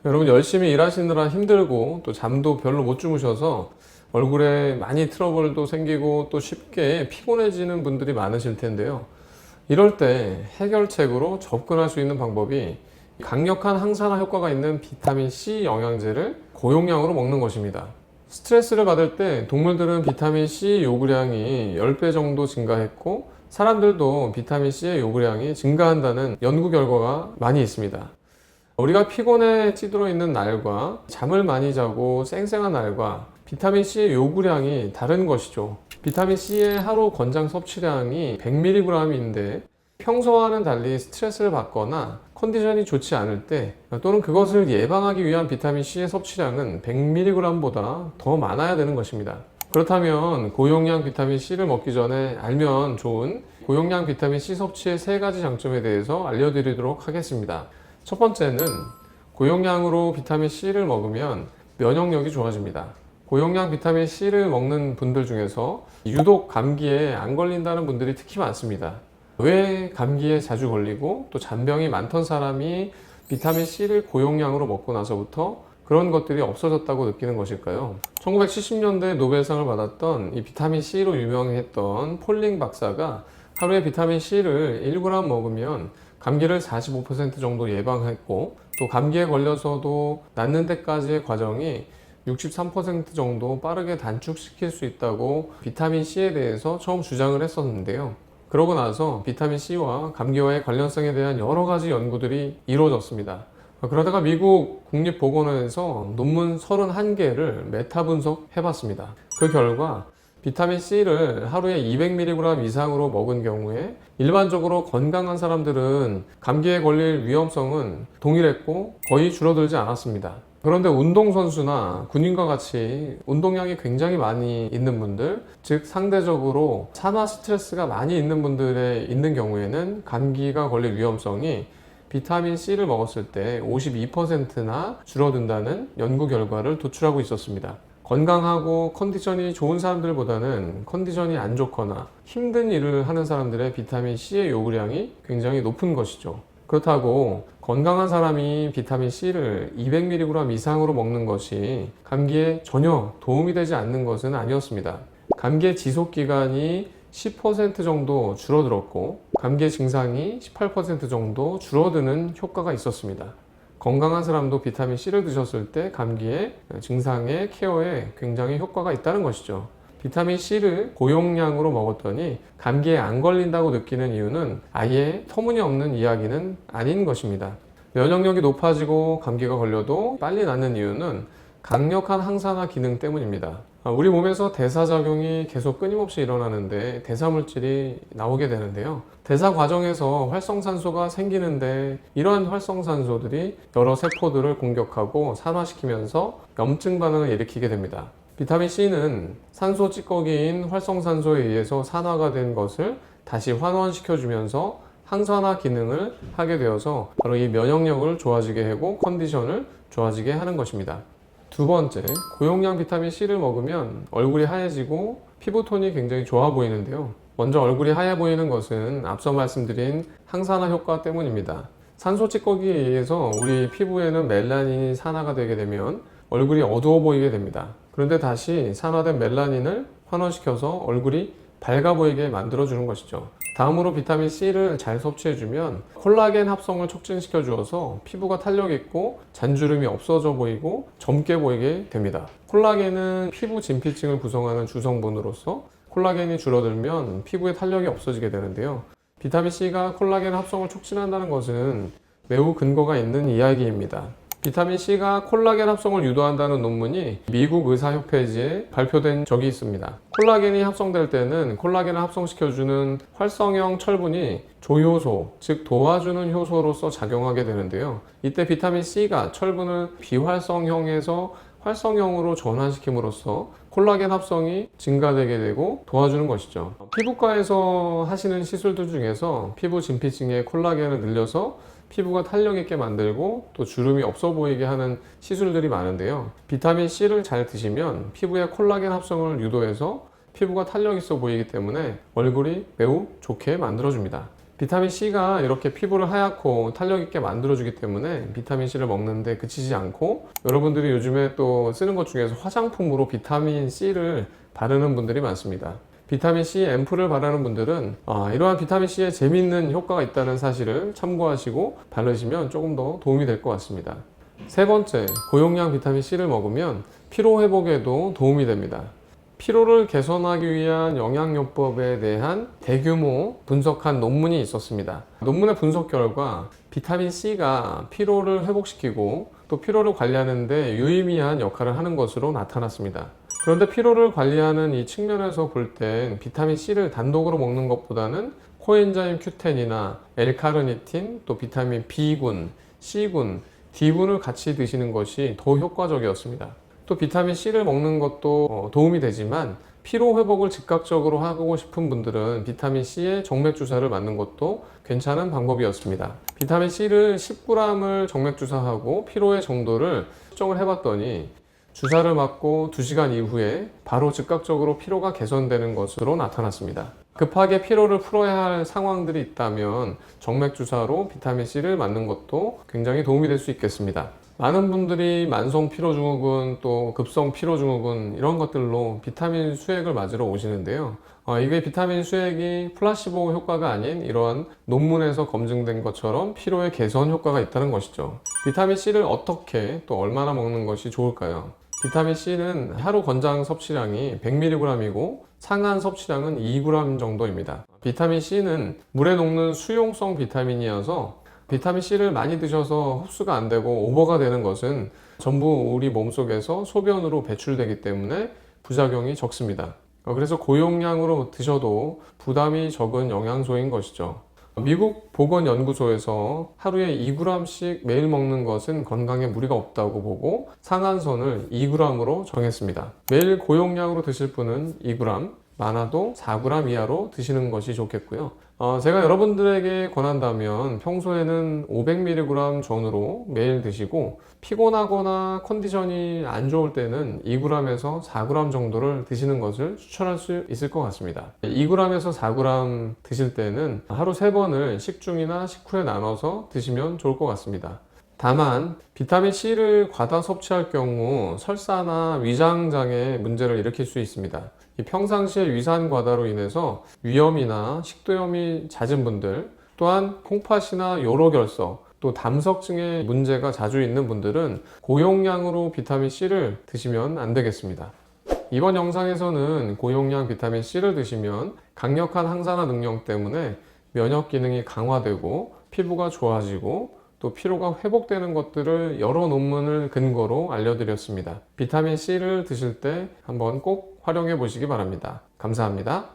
여러분 열심히 일하시느라 힘들고 또 잠도 별로 못 주무셔서 얼굴에 많이 트러블도 생기고 또 쉽게 피곤해지는 분들이 많으실 텐데요. 이럴 때 해결책으로 접근할 수 있는 방법이 강력한 항산화 효과가 있는 비타민C 영양제를 고용량으로 먹는 것입니다. 스트레스를 받을 때 동물들은 비타민C 요구량이 10배 정도 증가했고 사람들도 비타민C의 요구량이 증가한다는 연구 결과가 많이 있습니다. 우리가 피곤에 찌들어 있는 날과 잠을 많이 자고 쌩쌩한 날과 비타민C의 요구량이 다른 것이죠. 비타민C의 하루 권장 섭취량이 100mg인데 평소와는 달리 스트레스를 받거나 컨디션이 좋지 않을 때 또는 그것을 예방하기 위한 비타민C의 섭취량은 100mg보다 더 많아야 되는 것입니다. 그렇다면 고용량 비타민C를 먹기 전에 알면 좋은 고용량 비타민C 섭취의 3가지 장점에 대해서 알려드리도록 하겠습니다. 첫 번째는 고용량으로 비타민C를 먹으면 면역력이 좋아집니다. 고용량 비타민C를 먹는 분들 중에서 유독 감기에 안 걸린다는 분들이 특히 많습니다. 왜 감기에 자주 걸리고 또 잔병이 많던 사람이 비타민C를 고용량으로 먹고 나서부터 그런 것들이 없어졌다고 느끼는 것일까요? 1970년대 노벨상을 받았던 이 비타민C로 유명했던 폴링 박사가 하루에 비타민C를 1g 먹으면 감기를 45% 정도 예방했고 또 감기에 걸려서도 낫는 데까지의 과정이 63% 정도 빠르게 단축시킬 수 있다고 비타민C에 대해서 처음 주장을 했었는데요. 그러고 나서 비타민C와 감기와의 관련성에 대한 여러 가지 연구들이 이루어졌습니다. 그러다가 미국 국립보건원에서 논문 31개를 메타 분석해 봤습니다. 그 결과 비타민C를 하루에 200mg 이상으로 먹은 경우에 일반적으로 건강한 사람들은 감기에 걸릴 위험성은 동일했고 거의 줄어들지 않았습니다. 그런데 운동선수나 군인과 같이 운동량이 굉장히 많이 있는 분들, 즉 상대적으로 산화 스트레스가 많이 있는 분들에 있는 경우에는 감기가 걸릴 위험성이 비타민C를 먹었을 때 52%나 줄어든다는 연구 결과를 도출하고 있었습니다. 건강하고 컨디션이 좋은 사람들보다는 컨디션이 안 좋거나 힘든 일을 하는 사람들의 비타민C의 요구량이 굉장히 높은 것이죠. 그렇다고 건강한 사람이 비타민C를 200mg 이상으로 먹는 것이 감기에 전혀 도움이 되지 않는 것은 아니었습니다. 감기의 지속기간이 10% 정도 줄어들었고 감기의 증상이 18% 정도 줄어드는 효과가 있었습니다. 건강한 사람도 비타민C를 드셨을 때 감기의 증상의 케어에 굉장히 효과가 있다는 것이죠. 비타민C를 고용량으로 먹었더니 감기에 안 걸린다고 느끼는 이유는 아예 터무니없는 이야기는 아닌 것입니다. 면역력이 높아지고 감기가 걸려도 빨리 낫는 이유는 강력한 항산화 기능 때문입니다. 우리 몸에서 대사작용이 계속 끊임없이 일어나는데 대사물질이 나오게 되는데요. 대사 과정에서 활성산소가 생기는데 이러한 활성산소들이 여러 세포들을 공격하고 산화시키면서 염증 반응을 일으키게 됩니다. 비타민C는 산소 찌꺼기인 활성산소에 의해서 산화가 된 것을 다시 환원시켜주면서 항산화 기능을 하게 되어서 바로 이 면역력을 좋아지게 하고 컨디션을 좋아지게 하는 것입니다. 두 번째, 고용량 비타민C를 먹으면 얼굴이 하얘지고 피부톤이 굉장히 좋아 보이는데요. 먼저 얼굴이 하얘 보이는 것은 앞서 말씀드린 항산화 효과 때문입니다. 산소 찌꺼기에 의해서 우리 피부에는 멜라닌이 산화가 되게 되면 얼굴이 어두워 보이게 됩니다. 그런데 다시 산화된 멜라닌을 환원시켜서 얼굴이 밝아 보이게 만들어주는 것이죠. 다음으로 비타민C를 잘 섭취해주면 콜라겐 합성을 촉진시켜 주어서 피부가 탄력 있고 잔주름이 없어져 보이고 젊게 보이게 됩니다. 콜라겐은 피부 진피층을 구성하는 주성분으로서 콜라겐이 줄어들면 피부에 탄력이 없어지게 되는데요. 비타민C가 콜라겐 합성을 촉진한다는 것은 매우 근거가 있는 이야기입니다. 비타민C가 콜라겐 합성을 유도한다는 논문이 미국 의사협회지에 발표된 적이 있습니다. 콜라겐이 합성될 때는 콜라겐을 합성시켜주는 활성형 철분이 조효소, 즉 도와주는 효소로서 작용하게 되는데요. 이때 비타민C가 철분을 비활성형에서 활성형으로 전환시킴으로써 콜라겐 합성이 증가되게 되고 도와주는 것이죠. 피부과에서 하시는 시술들 중에서 피부 진피층에 콜라겐을 늘려서 피부가 탄력 있게 만들고 또 주름이 없어 보이게 하는 시술들이 많은데요. 비타민C를 잘 드시면 피부의 콜라겐 합성을 유도해서 피부가 탄력 있어 보이기 때문에 얼굴이 매우 좋게 만들어줍니다. 비타민 C가 이렇게 피부를 하얗고 탄력 있게 만들어주기 때문에 비타민 C를 먹는데 그치지 않고, 여러분들이 요즘에 또 쓰는 것 중에서 화장품으로 비타민 C를 바르는 분들이 많습니다. 비타민 C 앰플을 바르는 분들은 이러한 비타민 C에 재미있는 효과가 있다는 사실을 참고하시고 바르시면 조금 더 도움이 될 것 같습니다. 세 번째, 고용량 비타민 C를 먹으면 피로 회복에도 도움이 됩니다. 피로를 개선하기 위한 영양요법에 대한 대규모 분석한 논문이 있었습니다. 논문의 분석 결과 비타민 C가 피로를 회복시키고 또 피로를 관리하는 데 유의미한 역할을 하는 것으로 나타났습니다. 그런데 피로를 관리하는 이 측면에서 볼 땐 비타민 C를 단독으로 먹는 것보다는 코엔자임 Q10이나 L카르니틴, 또 비타민 B군, C군, D군을 같이 드시는 것이 더 효과적이었습니다. 또 비타민 C를 먹는 것도 도움이 되지만 피로 회복을 즉각적으로 하고 싶은 분들은 비타민 C에 정맥 주사를 맞는 것도 괜찮은 방법이었습니다. 비타민 C를 10g을 정맥 주사하고 피로의 정도를 측정을 해봤더니 주사를 맞고 2시간 이후에 바로 즉각적으로 피로가 개선되는 것으로 나타났습니다. 급하게 피로를 풀어야 할 상황들이 있다면 정맥 주사로 비타민 C를 맞는 것도 굉장히 도움이 될 수 있겠습니다. 많은 분들이 만성 피로증후군, 또 급성 피로증후군 이런 것들로 비타민 수액을 맞으러 오시는데요. 이게 비타민 수액이 플라시보 효과가 아닌 이러한 논문에서 검증된 것처럼 피로의 개선 효과가 있다는 것이죠. 비타민 C를 어떻게 또 얼마나 먹는 것이 좋을까요? 비타민 C는 하루 권장 섭취량이 100mg이고 상한 섭취량은 2g 정도입니다. 비타민 C는 물에 녹는 수용성 비타민이어서 비타민 C를 많이 드셔서 흡수가 안 되고 오버가 되는 것은 전부 우리 몸속에서 소변으로 배출되기 때문에 부작용이 적습니다. 그래서 고용량으로 드셔도 부담이 적은 영양소인 것이죠. 미국 보건연구소에서 하루에 2g씩 매일 먹는 것은 건강에 무리가 없다고 보고 상한선을 2g으로 정했습니다. 매일 고용량으로 드실 분은 2g, 많아도 4g 이하로 드시는 것이 좋겠고요. 제가 여러분들에게 권한다면 평소에는 500mg 전후로 매일 드시고 피곤하거나 컨디션이 안 좋을 때는 2g에서 4g 정도를 드시는 것을 추천할 수 있을 것 같습니다. 2g에서 4g 드실 때는 하루 3번을 식중이나 식후에 나눠서 드시면 좋을 것 같습니다. 다만 비타민 C를 과다 섭취할 경우 설사나 위장장애 문제를 일으킬 수 있습니다. 평상시에 위산 과다로 인해서 위염이나 식도염이 잦은 분들, 또한 콩팥이나 요로결석, 또 담석증의 문제가 자주 있는 분들은 고용량으로 비타민 C를 드시면 안 되겠습니다. 이번 영상에서는 고용량 비타민 C를 드시면 강력한 항산화 능력 때문에 면역 기능이 강화되고 피부가 좋아지고 또 피로가 회복되는 것들을 여러 논문을 근거로 알려드렸습니다. 비타민 C를 드실 때 한번 꼭 활용해 보시기 바랍니다. 감사합니다.